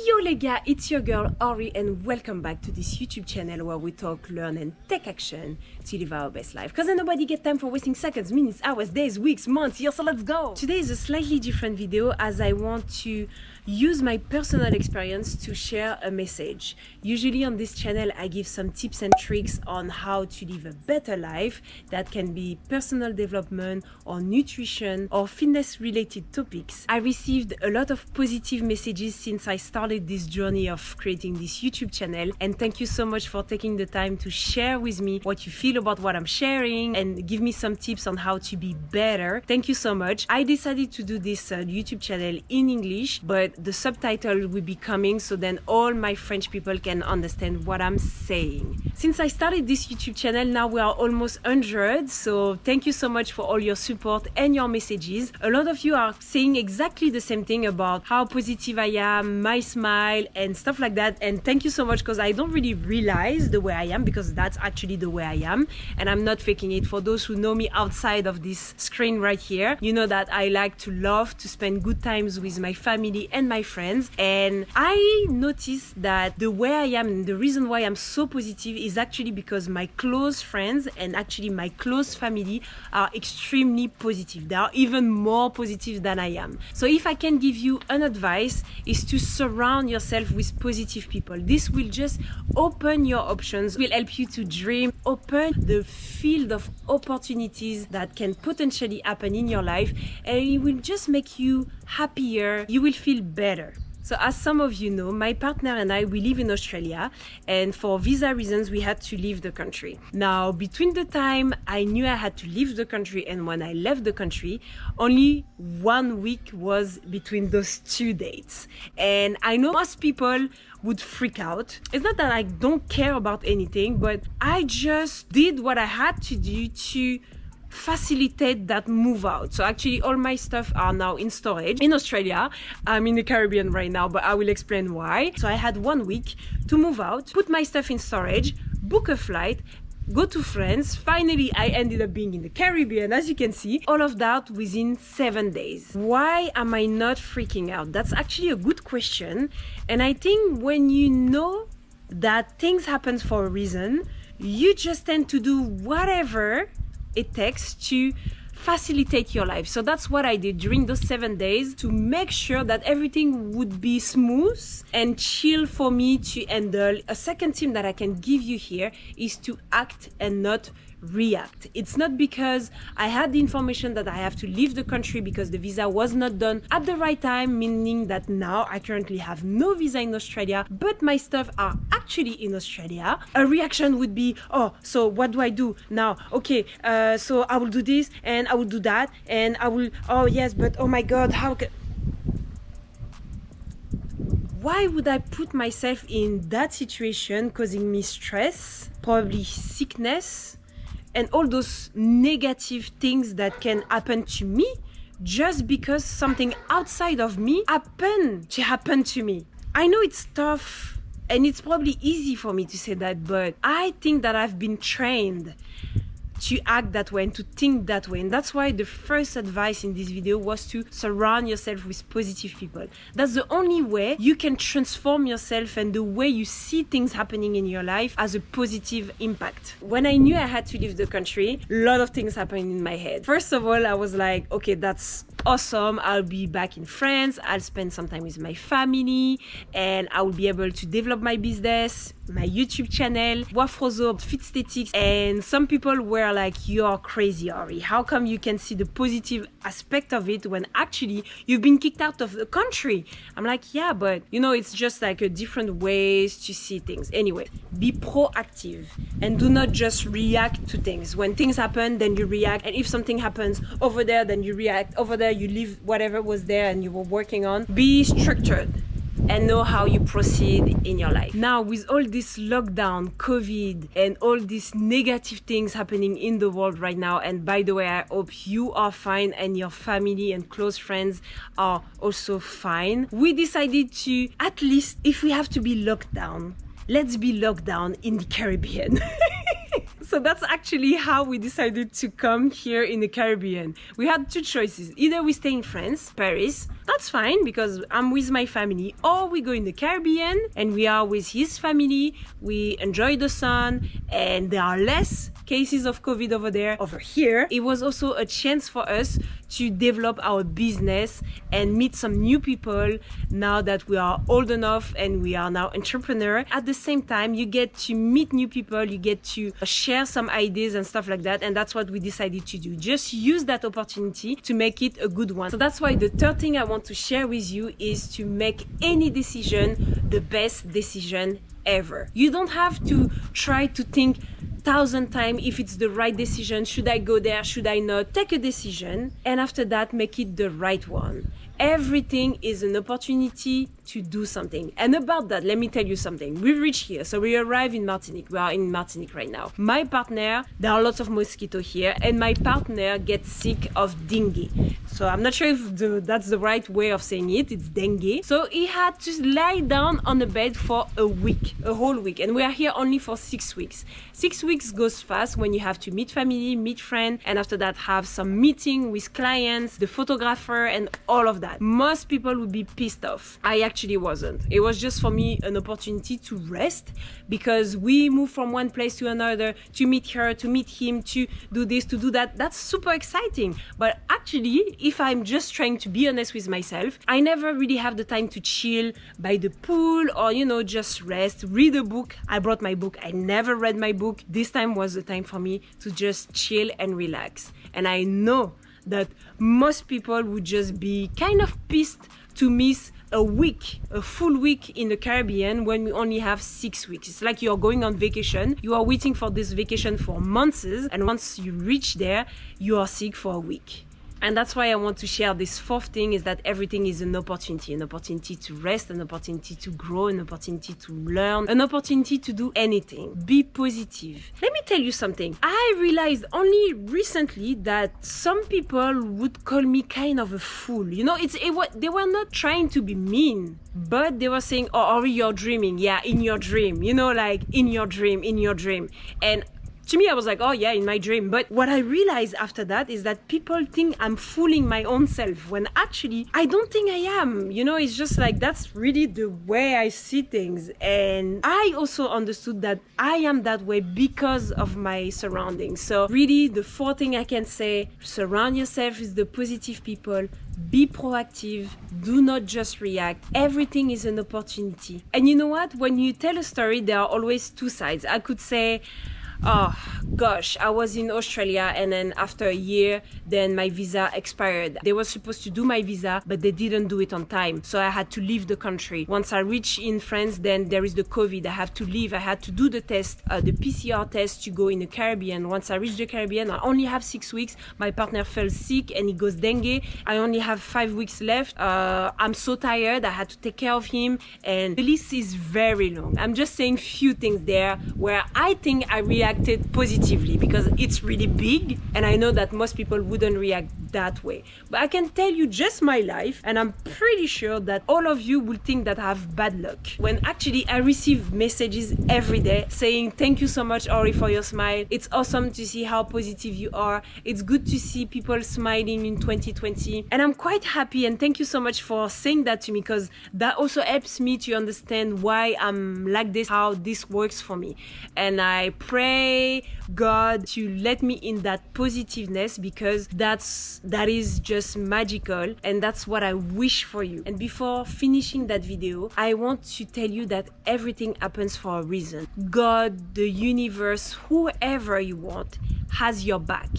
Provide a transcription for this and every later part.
Yo les gars, it's your girl Ori and welcome back to this YouTube channel where we talk, learn and take action to live our best life. Cause nobody get time for wasting seconds, minutes, hours, days, weeks, months, years, so let's go! Today is a slightly different video as I want to use my personal experience to share a message. Usually on this channel I give some tips and tricks on how to live a better life. That can be personal development or nutrition or fitness related topics. I received a lot of positive messages since I started this journey of creating this YouTube channel, and thank you so much for taking the time to share with me what you feel about what I'm sharing and give me some tips on how to be better. Thank you so much. I decided to do this YouTube channel in English, but the subtitle will be coming so then all my French people can understand what I'm saying. Since I started this YouTube channel, now we are almost 100, so thank you so much for all your support and your messages. A lot of you are saying exactly the same thing about how positive I am, my smile and stuff like that, and thank you so much because I don't really realize the way I am, because that's actually the way I am and I'm not faking it. For those who know me outside of this screen right here, you know that I like to love to spend good times with my family and my friends, and I noticed that the way I am and the reason why I'm so positive is actually because my close friends and actually my close family are extremely positive. They are even more positive than I am. So if I can give you an advice, is to surround yourself with positive people. This will just open your options, will help you to dream, open the field of opportunities that can potentially happen in your life, and it will just make you happier. You will feel better. So as some of you know, my partner and I, we live in Australia, and for visa reasons, we had to leave the country. Now, between the time I knew I had to leave the country and when I left the country, only 1 week was between those two dates. And I know most people would freak out. It's not that I don't care about anything, but I just did what I had to do to facilitate that move out. So actually all my stuff are now in storage in Australia. I'm in the Caribbean right now, but I will explain why. So I had 1 week to move out, put my stuff in storage, book a flight, go to France. Finally, I ended up being in the Caribbean, as you can see. All of that within 7 days. Why am I not freaking out? That's actually a good question. And I think when you know that things happen for a reason, you just tend to do whatever it takes to facilitate your life. So that's what I did during those 7 days to make sure that everything would be smooth and chill for me to handle. A second tip that I can give you here is to act and not react. It's not because I had the information that I have to leave the country because the visa was not done at the right time, meaning that now I currently have no visa in Australia, but my stuff are actually in Australia. A reaction would be, oh, so what do I do now? Okay, so I will do this and I will do that and I will, oh yes, but oh my God, how can... Why would I put myself in that situation, causing me stress, probably sickness, and all those negative things that can happen to me just because something outside of me happened to happen to me? I know it's tough and it's probably easy for me to say that, but I think that I've been trained to act that way and to think that way, and that's why the first advice in this video was to surround yourself with positive people. That's the only way you can transform yourself and the way you see things happening in your life as a positive impact. When I knew I had to leave the country, a lot of things happened in my head. First of all, I was like, okay, that's awesome. I'll be back in France. I'll spend some time with my family and I will be able to develop my business, my YouTube channel, Wafrozo, Fitstatics. And some people were like, you're crazy, Ori. How come you can see the positive aspect of it when actually you've been kicked out of the country? I'm like, yeah, but you know, it's just like a different ways to see things. Anyway, be proactive and do not just react to things. When things happen, then you react. And if something happens over there, then you react. Over there, you leave whatever was there and you were working on. Be structured and know how you proceed in your life. Now, with all this lockdown, COVID, and all these negative things happening in the world right now, and by the way, I hope you are fine and your family and close friends are also fine, we decided to, at least if we have to be locked down, let's be locked down in the Caribbean. So that's actually how we decided to come here in the Caribbean. We had two choices. Either we stay in France, Paris, that's fine because I'm with my family. Or we go in the Caribbean and we are with his family, we enjoy the sun, and there are less cases of COVID over there. Over here, it was also a chance for us to develop our business and meet some new people now that we are old enough and we are now entrepreneur. At the same time, you get to meet new people, you get to share some ideas and stuff like that, and that's what we decided to do. Just use that opportunity to make it a good one. So that's why the third thing I want to share with you is to make any decision the best decision ever. You don't have to try to think 1,000 times if it's the right decision. Should I go there? Should I not? Take a decision and after that make it the right one. Everything is an opportunity to do something. And about that, let me tell you something. We reached here, so we arrive in Martinique. We are in Martinique right now. My partner, there are lots of mosquitoes here, and my partner gets sick of dengue. So I'm not sure if that's the right way of saying it. It's dengue. So he had to lie down on the bed for a week, a whole week. And we are here only for 6 weeks. 6 weeks goes fast when you have to meet family, meet friends, and after that have some meeting with clients, the photographer, and all of that. Most people would be pissed off. I actually wasn't. It was just for me an opportunity to rest because we moved from one place to another, to meet her, to meet him, to do this, to do that. That's super exciting. But actually, if I'm just trying to be honest with myself, I never really have the time to chill by the pool or, just rest, read a book. I brought my book. I never read my book. This time was the time for me to just chill and relax. And I know that most people would just be kind of pissed to miss a week, a full week in the Caribbean when we only have 6 weeks. It's like you're going on vacation. You are waiting for this vacation for months, and once you reach there, you are sick for a week. And that's why I want to share this fourth thing, is that everything is an opportunity to rest, an opportunity to grow, an opportunity to learn, an opportunity to do anything. Be positive. Let me tell you something. I realized only recently that some people would call me kind of a fool. They were not trying to be mean, but they were saying, "Oh, Ori, you're dreaming." Yeah, in your dream. Like in your dream. And to me, I was like, oh yeah, in my dream. But what I realized after that is that people think I'm fooling my own self when actually I don't think I am. It's just like that's really the way I see things. And I also understood that I am that way because of my surroundings. So really the fourth thing I can say, surround yourself with the positive people. Be proactive. Do not just react. Everything is an opportunity. And you know what? When you tell a story, there are always two sides. I could say, oh gosh, I was in Australia and then after a year, then my visa expired. They were supposed to do my visa, but they didn't do it on time. So I had to leave the country. Once I reached in France, then there is the COVID. I have to leave. I had to do the test, the PCR test to go in the Caribbean. Once I reached the Caribbean, I only have 6 weeks. My partner fell sick and he goes dengue. I only have 5 weeks left. I'm so tired. I had to take care of him. And the list is very long. I'm just saying few things there where I think I reacted positively because it's really big and I know that most people wouldn't react that way. But I can tell you just my life and I'm pretty sure that all of you will think that I have bad luck. When actually I receive messages every day saying, thank you so much, Ori, for your smile. It's awesome to see how positive you are. It's good to see people smiling in 2020. And I'm quite happy and thank you so much for saying that to me because that also helps me to understand why I'm like this, how this works for me. And I pray God to let me in that positiveness because that is just magical and that's what I wish for you. And before finishing that video, I want to tell you that everything happens for a reason. God, the universe, whoever you want has your back.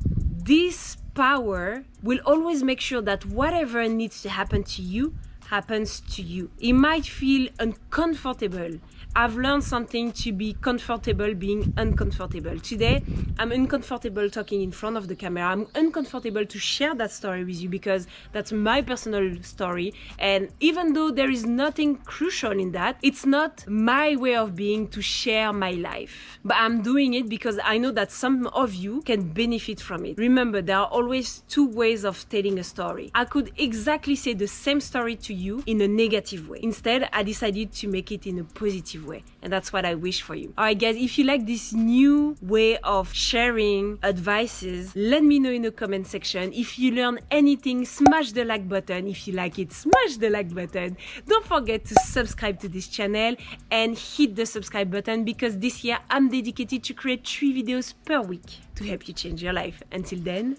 This power will always make sure that whatever needs to happen to you happens to you. It might feel uncomfortable. I've learned something to be comfortable being uncomfortable. Today, I'm uncomfortable talking in front of the camera. I'm uncomfortable to share that story with you because that's my personal story. And even though there is nothing crucial in that, it's not my way of being to share my life. But I'm doing it because I know that some of you can benefit from it. Remember, there are always two ways of telling a story. I could exactly say the same story to you in a negative way. Instead, I decided to make it in a positive way. And that's what I wish for you. Alright guys, if you like this new way of sharing advices, let me know in the comment section. If you learn anything, smash the like button. If you like it, smash the like button. Don't forget to subscribe to this channel and hit the subscribe button, because this year I'm dedicated to create 3 videos per week to help you change your life. Until then,